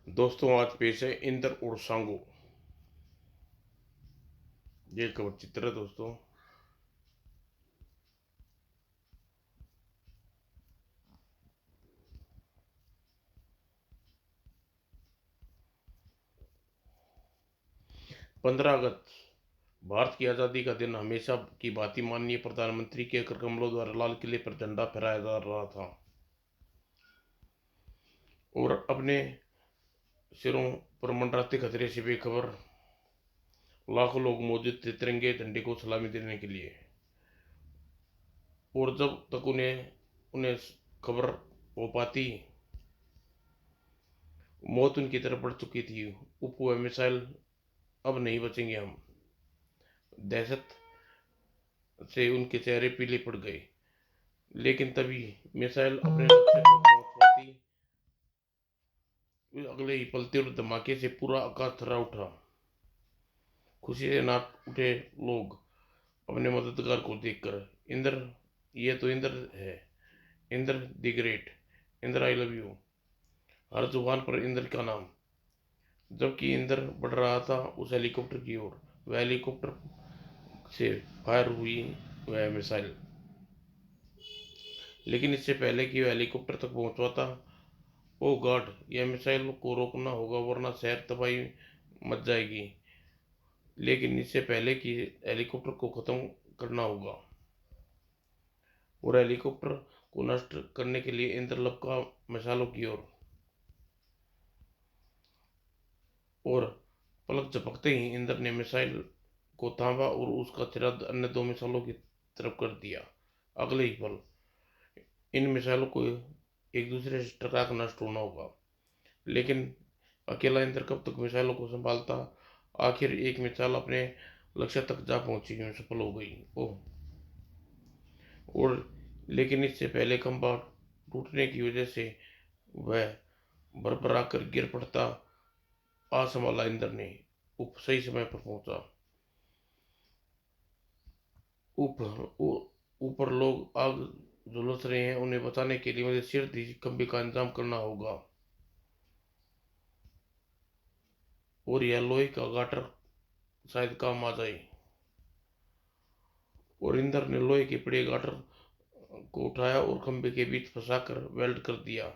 दोस्तों आज पेश है इंद्र और सांगो। ये कवच चित्र है दोस्तों। पंद्रह अगस्त भारत की आज़ादी का दिन हमेशा की भांति माननीय प्रधानमंत्री के कर कमलों द्वारा लाल किले पर झंडा फहराया जा रहा था और अपने सिरों पर मंडराते खतरे से बेखबर लाखों लोग मौजूद थे तिरंगे झंडे को सलामी देने के लिए। और जब तक उन्हें उन्हें खबर हो पाती, मौत उनकी तरफ बढ़ चुकी थी। उपवा मिसाइल अब नहीं बचेंगे हम। दहशत से उनके चेहरे पीले पड़ गए। लेकिन तभी मिसाइल अपने लक्ष्य पर पहुंच पाती, अगले ही पल तीव्र धमाके से पूरा आकाश थर्रा उठा। खुशी से नाच उठे लोग अपने मददगार को देखकर। इंद्र, ये तो इंद्र है, Indra the great, Indra I love you. हर जुबान पर इंद्र का नाम। जबकि इंद्र बढ़ रहा था उस हेलीकॉप्टर की ओर, वह हेलीकॉप्टर से फायर हुई वह मिसाइल। लेकिन इससे पहले कि वह हेलीकॉप्टर तक पहुंच पाता, ओ गॉड, यह मिसाइल को रोकना होगा वरना शहर तबाही मच जाएगी। लेकिन इससे पहले कि हेलीकॉप्टर को खत्म करना होगा और हेलीकॉप्टर को नष्ट करने के लिए इंद्र लपका मशालों की ओर। और पलक झपकते ही इंद्र ने मिसाइल को थामा और उसका सिरा अन्य दो मिसाइलों की तरफ कर दिया। अगले ही पल इन मिसाइलों को एक दूसरे से टकरा कर नष्ट होना होगा। लेकिन अकेला इंद्र कब तक मिसाइलों को संभालता। आखिर एक मिसाइल अपने लक्ष्य तक जा पहुंची में सफल हो गई। ओह, और लेकिन इससे पहले खंभा टूटने की वजह से वह भरभरा कर गिर पड़ता। असंभाला इंद्र ने सही समय पर पहुंचा। ऊपर ऊपर लोग आग झुलस रहे हैं, उन्हें बचाने के लिए मुझे शीर्ष खंभे का इंतजाम करना होगा। और यह लोहे का गाटर शायद काम आ जाए। और इंद्र ने लोहे के बड़े गाटर को उठाया और खंभे के बीच फंसाकर वेल्ड कर दिया।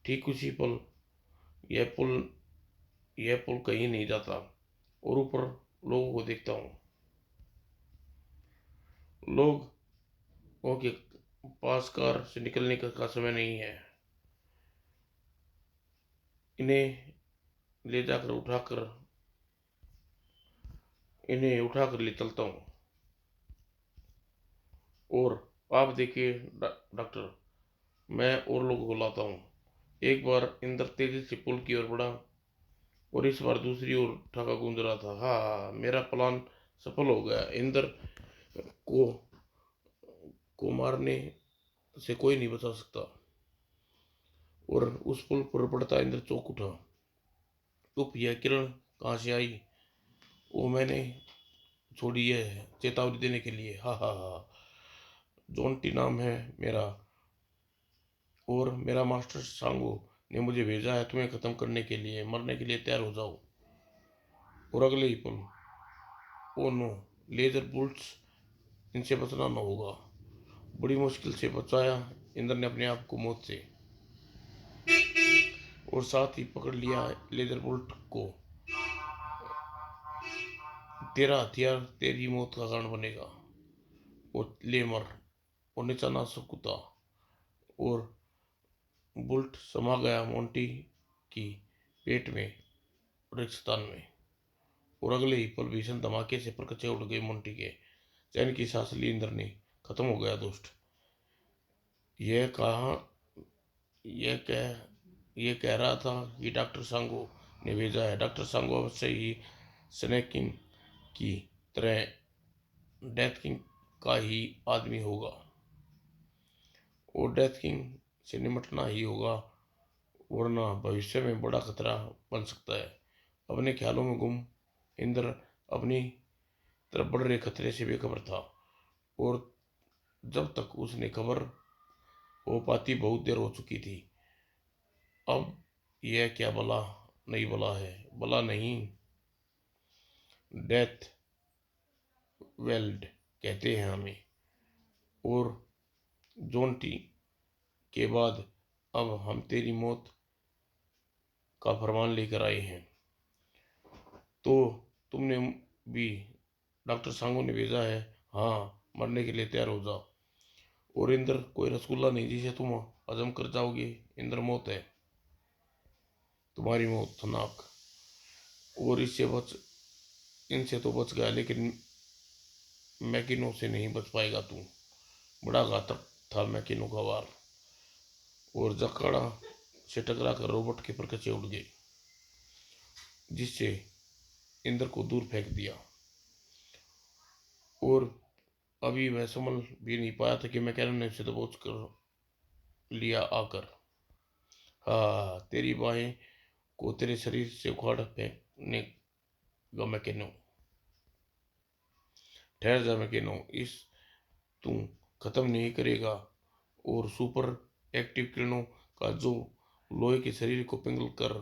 ठीक उसी पल यह पुल यह पुल कहीं नहीं जाता और ऊपर लोगों को देखता हूँ। लोगों के पास कार से निकलने का समय नहीं है। इन्हें ले जाकर उठाकर ले चलता हूँ। और आप देखिए डॉक्टर, मैं और लोगों को लाता हूँ। एक बार इंद्र तेजी से पुल की ओर बढ़ा और इस बार दूसरी ओर ठगा गूंज रहा था। हाँ, मेरा प्लान सफल हो गया। इंद्र को को मारने से कोई नहीं बचा सकता। और उस पुल पर पड़ता इंद्र चौंक उठा। उप, यह किरण कहाँ से आई? वो मैंने छोड़ी है चेतावनी देने के लिए। हा हा हा। जोंटी नाम है मेरा और मेरा मास्टर सांगो ने मुझे भेजा है तुम्हें खत्म करने के लिए। मरने के लिए तैयार हो जाओ। और अगले ही पल, ओ नो, लेजर बुलेट्स, इनसे बचना न होगा। बड़ी मुश्किल से बचाया इंद्र ने अपने आप को मौत से, और साथ ही पकड़ लिया लेजर बुलेट को। तेरा हथियार तेरी मौत का कारण बनेगा। वो ले मर। और निशाना सुकुता और बुलेट समा गया मोंटी की पेट में रेगिस्तान में। और अगले ही पल भीषण धमाके से परकचे उड़ गए मोंटी के। चैन की सांस ली इंद्र ने। खत्म हो गया दोस्त। यह कहा यह कह रहा था कि डॉक्टर सांगो ने भेजा है। डॉक्टर सांगो अवश्य ही स्नेक किंग की तरह डेथ किंग का ही आदमी होगा और डेथ किंग से निपटना ही होगा वरना भविष्य में बड़ा खतरा बन सकता है। अपने ख्यालों में गुम इंद्र अपनी तरफ बढ़ रहे खतरे से बेखबर था। और जब तक उसने खबर हो पाती बहुत देर हो चुकी थी। अब यह क्या भला नहीं भला है? भला नहीं, डेथ वेल्ड कहते हैं हमें। और जोंटी के बाद अब हम तेरी मौत का फरमान लेकर आए हैं। तो तुमने भी, डॉक्टर सांगो ने भेजा है। हाँ, मरने के लिए तैयार हो जाओ। और इंद्र कोई रसगुल्ला नहीं जिसे तुम हजम कर जाओगे। इंद्र मौत है, तुम्हारी मौत थनाक। और इनसे तो बच गया, लेकिन मैकिनो से नहीं बच पाएगा तू। बड़ा घातक था मैकिनो का वार। और जकड़ा से टकरा कर रोबोट के परखचे उड़ गए, जिससे इंद्र को दूर फेंक दिया। और अभी वह संभल भी नहीं पाया था कि मैकेनो ने उसे दबोच कर लिया आकर। हाँ, तेरी बाहें को तेरे शरीर से उखाड़ फेंकने का मैकेनो। ठहर जा मैकेनो, इस तू खत्म नहीं करेगा। और सुपर एक्टिव किरणों का जो लोहे के शरीर को पिघल कर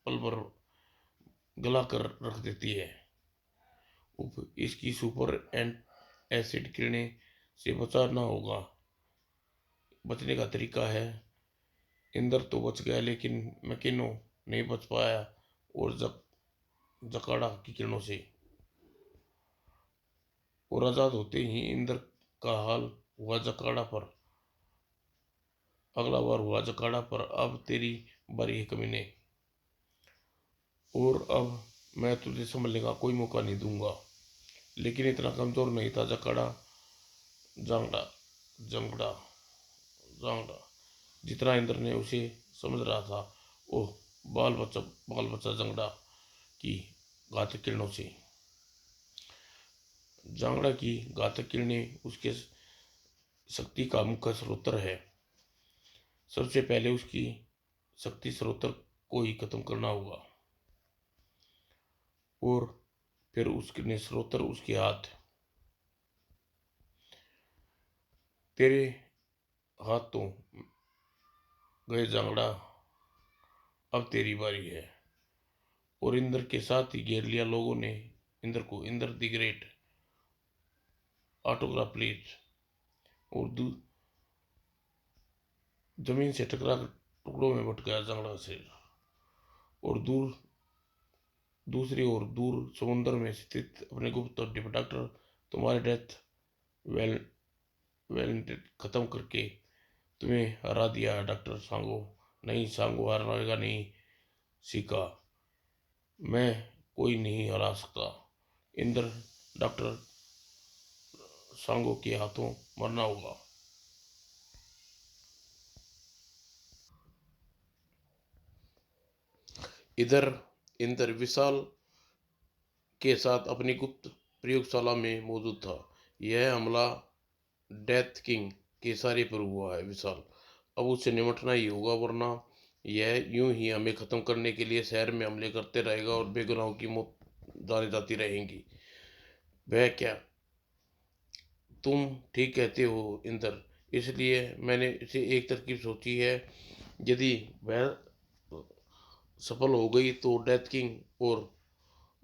पल भर गला कर रख देती है, इसकी सुपर एंड एसिड किरणें से बचाना होगा। बचने का तरीका है। इंद्र तो बच गया, लेकिन मैकेनो नहीं बच पाया। और जकाड़ा की किरणों से और आजाद होते ही इंद्र का हाल हुआ जकाड़ा पर। अगला बार हुआ जकाड़ा पर। अब तेरी बारी है कमीने। और अब मैं तुझे संभलने का कोई मौका नहीं दूंगा। लेकिन इतना कमजोर नहीं था जकाड़ा जांगड़ा जंगड़ा जांगड़ा जितना इंद्र ने उसे समझ रहा था। ओह, बाल बच्चा जंगड़ा की घातक किरणों से। जांगड़ा की घातक किरणें उसके शक्ति का मुख्य स्रोत है। सबसे पहले उसकी शक्ति स्रोत को ही खत्म करना होगा। और फिर उसके स्रोत उसके हाथ। तेरे हाथ तो गए जांगड़ा, अब तेरी बारी है। और इंद्र के साथ ही घेर लिया लोगों ने इंद्र को। Indra the great, autograph please. और जमीन से टकरा कर टुकड़ों में बट गया जांगड़ा से। और दूसरी ओर दूर समुद्र में स्थित अपने गुप्त अड्डे पर डॉक्टर तुम्हारे डेथ वेल वेल खत्म करके तुम्हें हरा दिया है डॉक्टर सांगो। नहीं, सांगो हारेगा नहीं, सीखा। मैं कोई नहीं हरा सकता। इंद्र डॉक्टर सांगो के हाथों मरना होगा। इधर इंद्र विशाल के साथ अपनी गुप्त प्रयोगशाला में मौजूद था। यह हमला डेथ किंग के इशारे पर हुआ है विशाल। अब उससे निपटना ही होगा, वरना यह यूं ही हमें खत्म करने के लिए शहर में हमले करते रहेगा और बेगुनाहों की मौत जाने जाती रहेंगी। वह क्या, तुम ठीक कहते हो इंद्र। इसलिए मैंने इसे एक तरकीब सोची है। यदि वह सफल हो गई तो डेथ किंग और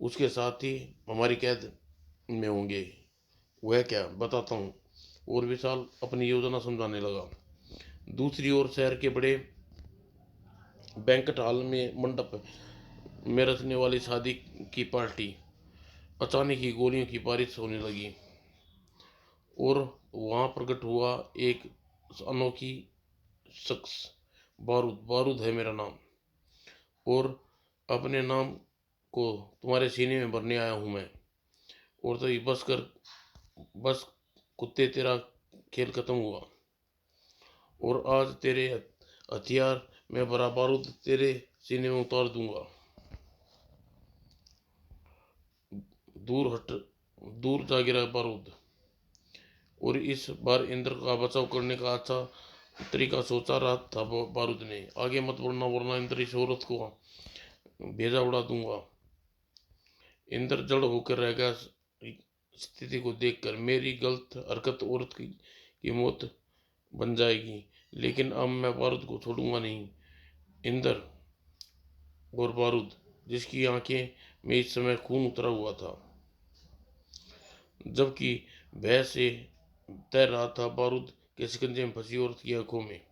उसके साथ ही हमारी कैद में होंगे। वह क्या, बताता हूँ। और विशाल अपनी योजना समझाने लगा। दूसरी ओर शहर के बड़े बैंकट हॉल में मंडप में रचने वाली शादी की पार्टी अचानक ही गोलियों की बारिश होने लगी। और वहां प्रकट हुआ एक अनोखी शख्स। बारूद, बारूद है मेरा नाम। और अपने नाम को तुम्हारे सीने में भरने आया हूं मैं। और तो बस कुत्ते, तेरा खेल खत्म हुआ। और आज तेरे हथियार में भरा बारूद तेरे सीने में उतार दूंगा। दूर हट, दूर जा गिरा बारूद। और इस बार इंद्र का बचाव करने का अच्छा तरीका सोचा रहा था बारूद ने। आगे मत बढ़ना, वरना इंद्र इस औरत को भेजा उड़ा दूंगा। इंद्र जड़ होकर रह गया स्थिति को देखकर। मेरी गलत हरकत औरत की मौत बन जाएगी, लेकिन अब मैं बारूद को छोड़ूंगा नहीं। इंद्र और बारूद, जिसकी आंखें में इस समय खून उतरा हुआ था, जबकि भय से तैर रहा था, बारूद के शिकंजे में फंसी औरत की आंखों में।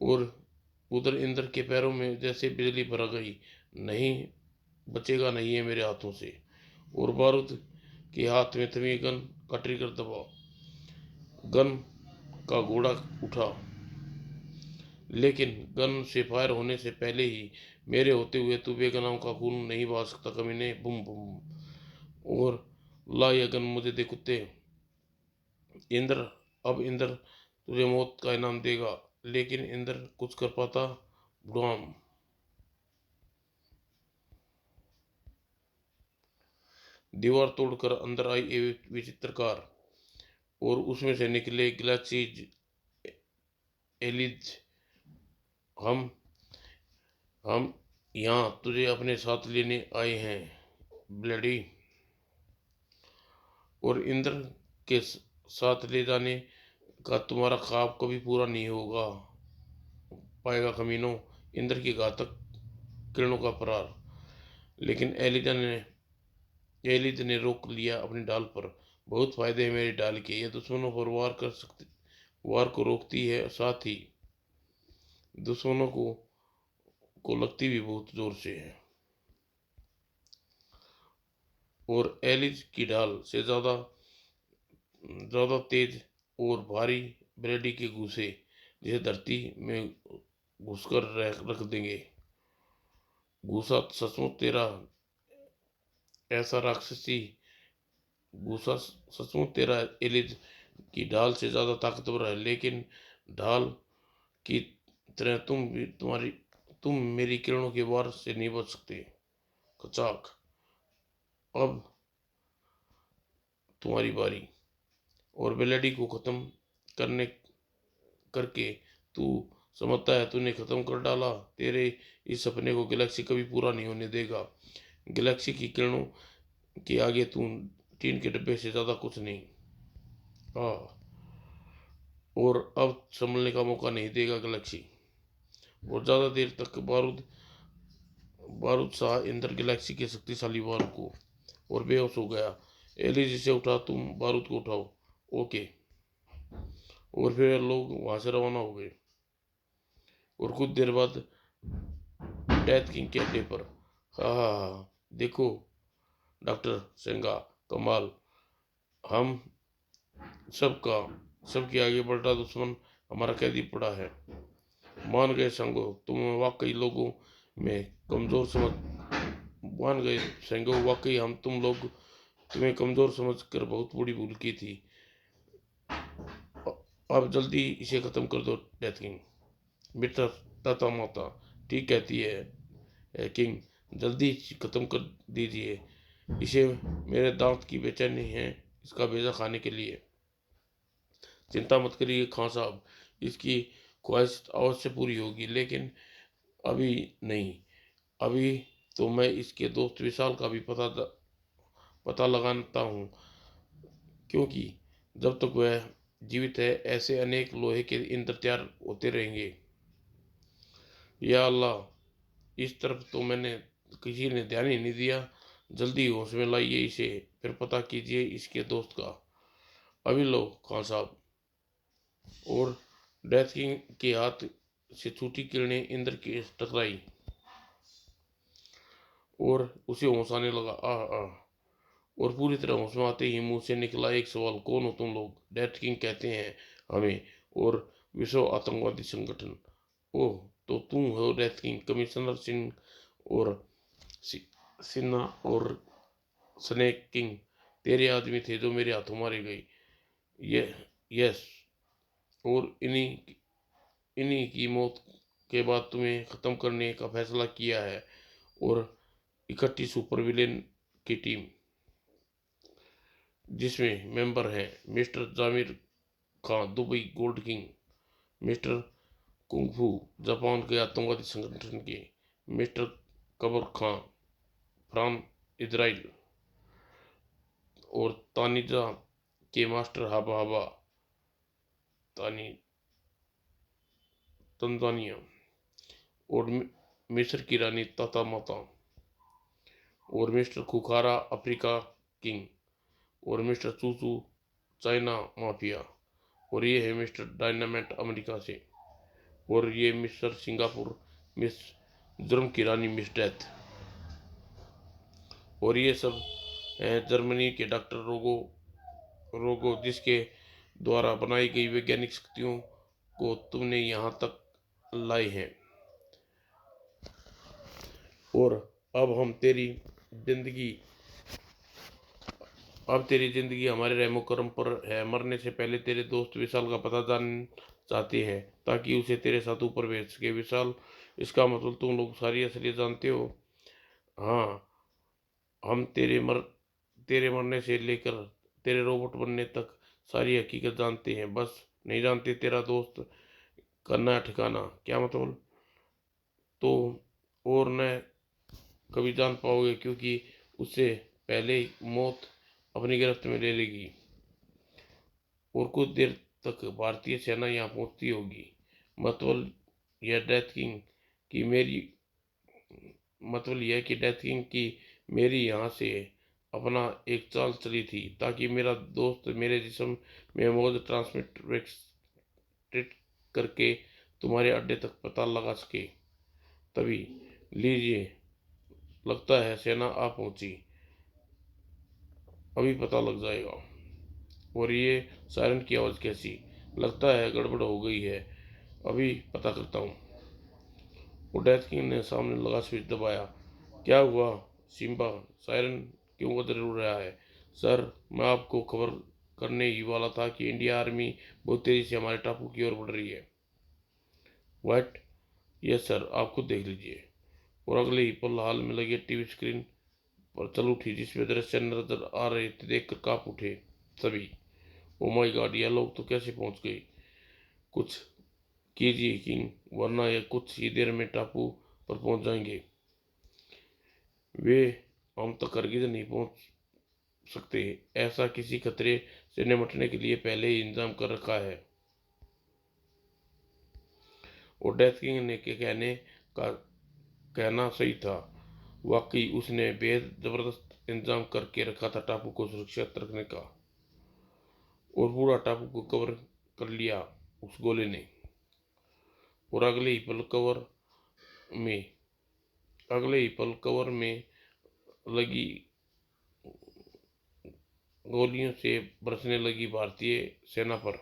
और उधर इंद्र के पैरों में जैसे बिजली भरा गई, नहीं बचेगा नहीं है मेरे हाथों से। और बारूद के हाथ में थमी गन का ट्रिगर दबा, गन का घोड़ा उठा, लेकिन गन से फायर होने से पहले ही मेरे होते हुए तू बेगुनाहों का खून नहीं बहा सकता कमीने। बुम बुम। और ला यह गन मुझे दे कुत्ते। इंद्र, अब इंद्र तुझे मौत का इनाम देगा। लेकिन इंद्र कुछ कर पाता? बुढ़ाम। दीवार तोड़कर अंदर आई एक विचित्र कार, और उसमें से निकले गैलेक्सीज एलिज। हम हम यहाँ तुझे अपने साथ लेने आए हैं ब्लडी। और इंद्र के साथ ले जाने का तुम्हारा ख्वाब कभी पूरा नहीं होगा पाएगा कमीनों। इंद्र की घातक किरणों का प्रहार। लेकिन एलिद ने रोक लिया अपनी ढाल पर। बहुत फायदे हैं मेरी ढाल के, यह दुश्मनों पर वार को रोकती है, साथ ही दुश्मनों को लगती भी बहुत जोर से है। और एलिज की ढाल से ज्यादा तेज और भारी ब्रेडी के घूसे, जिसे धरती में घुसकर रख देंगे। घूसा सचमुच तेरा ऐसा राक्षसी घूसा सचमुच तेरा एलिज की ढाल से ज्यादा ताकतवर है, लेकिन ढाल की तरह तुम मेरी किरणों के वार से नहीं बच सकते। कचाक। अब तुम्हारी बारी। और बेलेडी को खत्म करने करके तू समझता है तूने खत्म कर डाला। तेरे इस सपने को गैलेक्सी कभी पूरा नहीं होने देगा। गैलेक्सी की किरणों के आगे तू टीन के डब्बे से ज्यादा कुछ नहीं। हाँ, और अब संभलने का मौका नहीं देगा गैलेक्सी। और ज्यादा देर तक बारूद बारूद शाह इंद्र गैलेक्सी के शक्तिशाली वार को, और बेहोश हो गया। एली जिसे उठा, तुम बारूद को उठाओ। ओके। और फिर लोग वहां से रवाना हो गए। और कुछ देर बाद डेथ किंग के अड्डे पर। हाँ हाँ हाँ, देखो डॉक्टर सेंगा, कमाल। हम सबका सबके आगे बढ़ता दुश्मन हमारा कैदी पड़ा है। मान गए संगो, तुम वाकई लोगों में कमजोर समझ मान गए संगो, वाकई हम तुम्हें कमजोर समझकर बहुत बड़ी भूल की थी। अब जल्दी इसे खत्म कर दो डेथ किंग। बेटा ताता माता ठीक कहती है किंग, जल्दी खत्म कर दीजिए इसे। मेरे दांत की बेचैनी है इसका बेजा खाने के लिए। चिंता मत करिए खान साहब, इसकी ख्वाहिश अवश्य पूरी होगी, लेकिन अभी नहीं। अभी तो मैं इसके दोस्त विशाल का भी पता लगाता हूँ, क्योंकि जब तक वह जीवित है ऐसे अनेक लोहे के इंद्र तैयार होते रहेंगे। या अल्लाह, इस तरफ तो मैंने किसी ने ध्यान ही नहीं दिया। जल्दी होश में लाइए इसे, फिर पता कीजिए इसके दोस्त का। अभी लो खान साहब। और डेथ किंग के हाथ से छूटी किरणें इंद्र की टकराई और उसे होश आने लगा। आ और पूरी तरह होश में आते ही मुंह से निकला एक सवाल, कौन हो तुम लोग? डेथ किंग कहते हैं हमें, और विश्व आतंकवादी संगठन। ओह, तो तुम हो डेथ किंग। कमिश्नर सिंह और सिन्हा और स्नेक किंग तेरे आदमी थे जो मेरे हाथों मारे गए। ये यस। और इन्हीं की मौत के बाद तुम्हें खत्म करने का फैसला किया है। और इकट्ठी सुपर विलेन की टीम, जिसमें मेंबर हैं mister Jamir Khan Dubai gold king, mister kung fu Japan के आतंकवादी संगठन के, mister Kabar Khan France Israel, और तानिजा के मास्टर हाबा हाबा तानी तंजानिया, और मिस्र की रानी ताता माता, और मिस्टर खुखारा अफ्रीका किंग, और मिस्टर चूचू चाइना माफिया, और ये है मिस्टर डायनामाइट अमेरिका से, और ये मिस्टर सिंगापुर मिस जुर्म की रानी मिस डेथ, और ये सब हैं जर्मनी के डॉक्टर रोगो रोगो जिसके द्वारा बनाई गई वैज्ञानिक शक्तियों को तुमने यहाँ तक लाई हैं। और अब हम तेरी जिंदगी अब तेरी जिंदगी हमारे रहमो करम पर है। मरने से पहले तेरे दोस्त विशाल का पता जान चाहते हैं ताकि उसे तेरे साथ ऊपर भेज सके। विशाल, इसका मतलब तुम लोग सारी असलियत जानते हो? हाँ, हम तेरे मरने से लेकर तेरे रोबोट बनने तक सारी हकीकत जानते हैं, बस नहीं जानते तेरा दोस्त करना है ठिकाना। क्या मतलब? तो और न कभी जान पाओगे, क्योंकि उससे पहले ही मौत अपनी गिरफ्त में ले लेगी और कुछ देर तक भारतीय सेना यहाँ पहुंचती होगी। मतलब यह डेथ किंग की मेरी मतलब यह कि डेथ किंग की मेरी यहाँ से अपना एक चाल चली थी ताकि मेरा दोस्त मेरे जिस्म में मौज ट्रांसमिट करके तुम्हारे अड्डे तक पता लगा सके। तभी लीजिए, लगता है सेना आ पहुंची, अभी पता लग जाएगा। और ये सायरन की आवाज़ कैसी? लगता है गड़बड़ हो गई है, अभी पता करता हूँ। और डेथ किंग ने सामने लगा स्विच दबाया। क्या हुआ सिम्बा? सायरन क्यों बज रहा है? सर, मैं आपको खबर करने ही वाला था कि इंडिया आर्मी बहुत तेजी से हमारे टापू की ओर बढ़ रही है। व्हाट? यस सर, आप खुद देख लीजिए। और अगले ही पल हाल में लगे टीवी स्क्रीन पर चल उठी जिसमें दृश्य नजर आ रहे थे देखकर कांप उठे सभी। ओ माय गॉड, यह लोग तो कैसे पहुंच गए? कुछ कीजिए किंग, वरना यह कुछ ही देर में टापू पर पहुंच जाएंगे। वे हम तक हरगिज नहीं पहुंच सकते। ऐसा किसी खतरे से निपटने के लिए पहले ही इंतजाम कर रखा है। और डेथ किंग ने के का कहना सही था। वाकई उसने बेहद जबरदस्त इंतजाम करके रखा था टापू को सुरक्षित रखने का। और पूरा टापू को कवर कर लिया उस गोले ने। और में अगले ही पल कवर में लगी गोलियों से बरसने लगी भारतीय सेना पर।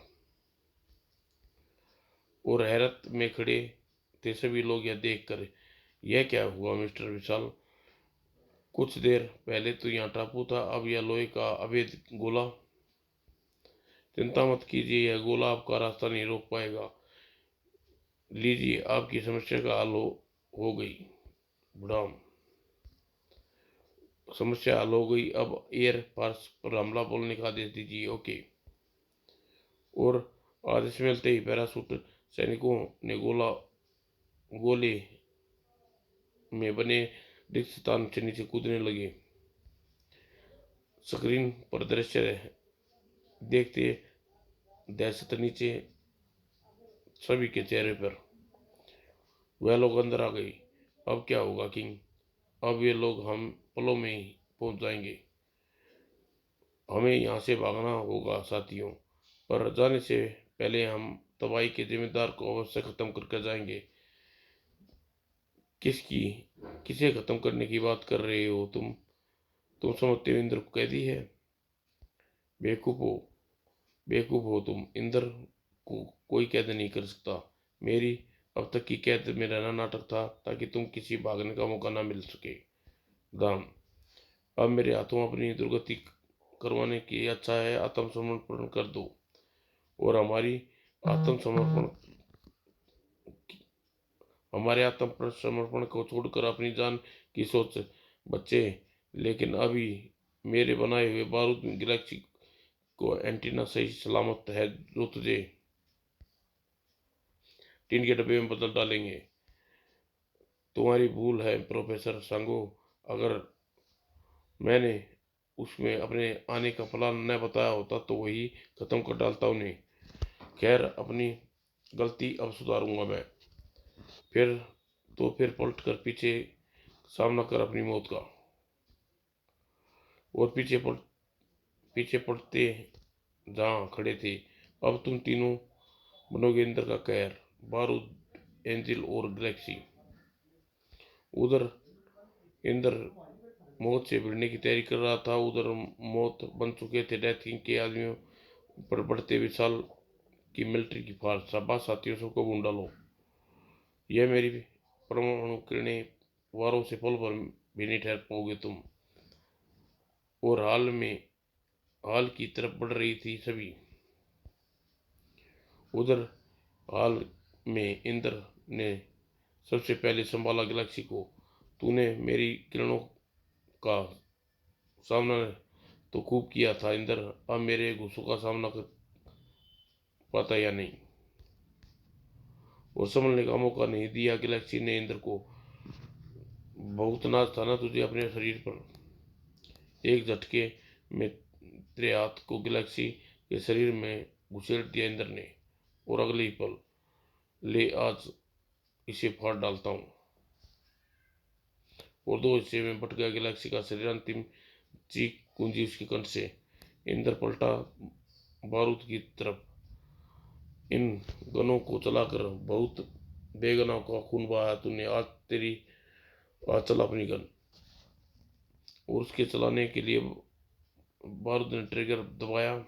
और हैरत में खड़े थे सभी लोग यह देखकर। यह क्या हुआ मिस्टर विशाल? कुछ देर पहले तो यहाँ टापू था, अब यह लोहे का अवैध गोला। चिंता मत कीजिए, यह गोला आपका रास्ता नहीं रोक पाएगा। लीजिए, आपकी समस्या का हो गई। बुढ़ाम, समस्या हल हो गई। अब एयर फोर्स पर हमला बोलने का आदेश दीजिए। ओके। और आदेश मिलते ही पैराशूट सैनिकों ने गोले में बने रिक्त स्थान से नीचे कूदने लगे। स्क्रीन पर दृश्य देखते दहशत नीचे सभी के चेहरे पर। वह लोग अंदर आ गई। अब क्या होगा किंग? अब ये लोग हम पलों में ही पहुंच जाएंगे। हमें यहाँ से भागना होगा साथियों, पर जाने से पहले हम तबाही के जिम्मेदार को अवश्य खत्म करके जाएंगे। किसकी किसे खत्म करने की बात कर रहे हो तुम समझते हो इंद्र को कैदी है? बेवकूफ हो बेवकूफ हो तुम। इंद्र को कोई कैद नहीं कर सकता। मेरी अब तक की कैद में रहना नाटक था ताकि तुम किसी भागने का मौका ना मिल सके। दाम, अब मेरे हाथों अपनी दुर्गति करवाने की अच्छा है आत्मसमर्पण कर दो। और आत्मसमर्पण हमारे आत्मसमर्पण को छोड़कर अपनी जान की सोच बच्चे। लेकिन अभी मेरे बनाए हुए बारूद गैलेक्सी को एंटीना सही सलामत है जो तुझे टीन के डब्बे में बदल डालेंगे। तुम्हारी भूल है प्रोफेसर सांगो। अगर मैंने उसमें अपने आने का प्लान न बताया होता तो वही खत्म कर डालता उन्हें। खैर, अपनी गलती अब सुधारूंगा मैं। फिर तो फिर पलट कर पीछे सामना कर अपनी मौत का। और पीछे पड़ते जहाँ खड़े थे। अब तुम तीनों बनोगे इंद्र का कहर, बारूद, एंजिल और गैलेक्सी। उधर इंद्र मौत से भिड़ने की तैयारी कर रहा था, उधर मौत बन चुके थे डेथ किंग के आदमियों पर बढ़ते विशाल की मिलिट्री की फार्स। शाबाश साथियों, सबको भून डालो। यह मेरी परमाणु किरणें वारों से पल भर भी नहीं ठहर पाओगे तुम। और हाल की तरफ बढ़ रही थी सभी। उधर हाल में इंद्र ने सबसे पहले संभाला गैलेक्सी को। तूने मेरी किरणों का सामना तो खूब किया था इंद्र, अब मेरे गुस्सों का सामना कर पाता या नहीं। और संभलने का मौका नहीं दिया गैलेक्सी ने इंद्र को। बहुत नाज था ना तुझे अपने शरीर पर। एक झटके में तेरे हाथ को गैलेक्सी के शरीर में घुसेड़ दिया इंद्र ने। और अगले ही पल, ले आज इसे फाड़ डालता हूँ। और दो हिस्से में बट गया गैलेक्सी का शरीर। अंतिम चीख गूंजी उसके कंठ से। इंद्र पलटा बारूद की तरफ। इन गनों को चलाकर बहुत बेगनाओं का खून बहाया तूने। आज चला अपनी गन। और उसके चलाने के लिए बारूद ने ट्रिगर दबाया,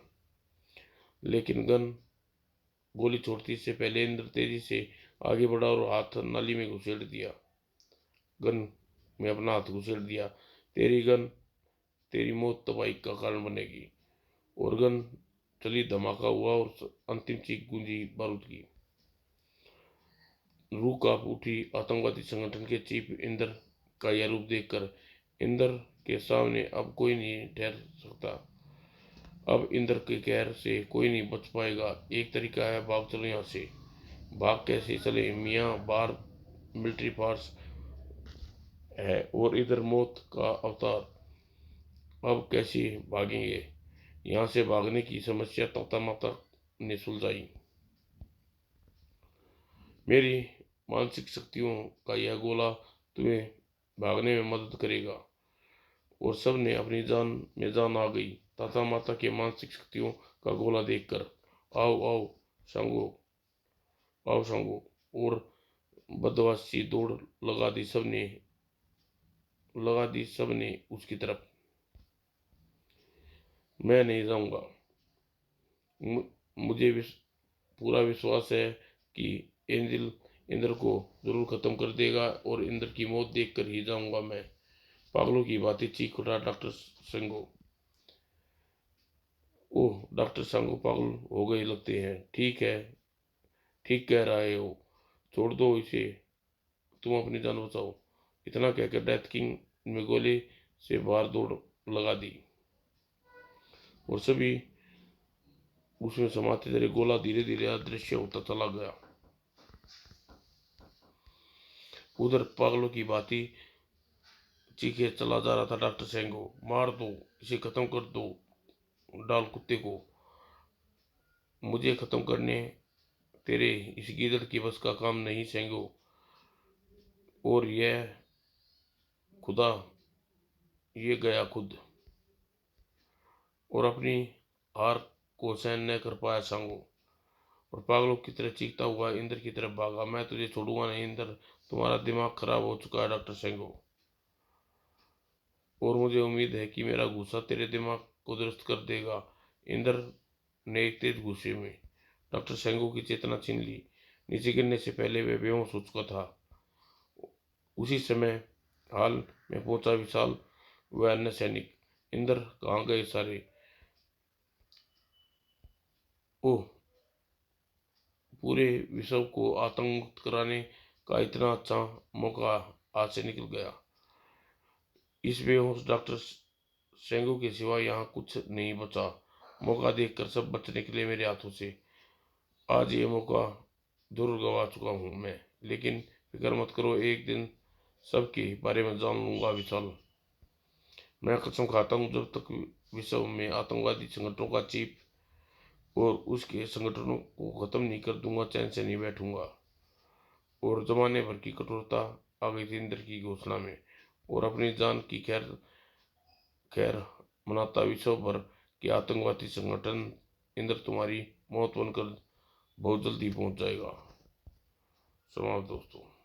लेकिन गन गोली छोड़ती से पहले इंद्र तेजी से आगे बढ़ा और हाथ नाली में घुसेड़ दिया। गन में अपना हाथ घुसेड़ दिया। तेरी गन तेरी मौत तबाही का कारण बनेगी। और गन चली, धमाका हुआ और अंतिम चीख गूंजी बारूद की। रूह कांप उठी। आतंकवादी संगठन के चीफ इंद्र का यह रूप देखकर इंद्र के सामने अब कोई नहीं ठहर सकता। अब इंद्र के कहर से कोई नहीं बच पाएगा। एक तरीका है, भाग चलो यहाँ से। भाग कैसे चले मियाँ, बाहर मिलिट्री फोर्स है और इधर मौत का अवतार। अब कैसे भागेंगे? यहाँ से भागने की समस्या ताता माता ने सुलझाई। मेरी मानसिक शक्तियों का यह गोला तुम्हें भागने में मदद करेगा। और सब ने अपनी जान में जान आ गई ताता माता के मानसिक शक्तियों का गोला देखकर। आओ आओ सांगो, आओ सांगो। और बदमाशी दौड़ लगा दी सबने उसकी तरफ। मैं नहीं जाऊंगा। मुझे पूरा विश्वास है कि एंजिल इंद्र को जरूर खत्म कर देगा और इंद्र की मौत देखकर ही जाऊंगा मैं। पागलों की बातें, चीख उठा डॉक्टर संगो। ओह, डॉक्टर संगो पागल हो गए लगते हैं। ठीक है, ठीक कह रहे हो, छोड़ दो इसे, तुम अपनी जान बचाओ। इतना कहकर डेथ किंग में गोले से बाहर दौड़ लगा दी। और सभी उसमें समाते तेरे गोला धीरे धीरे अदृश्य होता चला गया। उधर पागलों की बाती चीखे चला जा रहा था डॉक्टर सेंगो। मार दो इसे, खत्म कर दो, डाल कुत्ते को। मुझे खत्म करने तेरे इस गीदड़ की बस का काम नहीं सेंगो। और यह खुदा, ये गया खुद। और अपनी हार को सहन न कर पाया सांगो और पागलों की तरह चीखता हुआ इंद्र की तरफ भागा। मैं तुझे छोड़ूंगा नहीं इंद्र, तुम्हारा दिमाग खराब हो चुका है डॉक्टर सेंगो। और मुझे उम्मीद है कि मेरा गुस्सा तेरे दिमाग को दुरुस्त कर देगा। इंद्र ने एक तेज गुस्से में डॉक्टर सेंगो की चेतना छीन ली। नीचे गिरने से पहले वे बेहोश हो चुका था। उसी समय हाल में पहुंचा विशाल व अन्य सैनिक। इंद्र कहाँ गए सारे? ओह, पूरे विश्व को आतंक मुक्त कराने का इतना अच्छा मौका आज से निकल गया। इस बेहोश डॉक्टर सेंगो के सिवा यहाँ कुछ नहीं बचा। मौका देखकर सब बच निकले मेरे हाथों से। आज ये मौका जरूर गवा चुका हूँ मैं, लेकिन फिक्र मत करो, एक दिन सबके बारे में जान लूंगा विशाल। मैं कसम खाता हूँ, जब तक विश्व में आतंकवादी संगठनों का चीफ और उसके संगठनों को खत्म नहीं कर दूंगा, चैन से नहीं बैठूंगा। और जमाने भर की कठोरता आ गई थी इंद्र की घोषणा में। और अपनी जान की खैर खैर मनाता विश्व भर के आतंकवादी संगठन इंद्र तुम्हारी मौत बनकर बहुत जल्दी पहुंच जाएगा। समाप्त दोस्तों।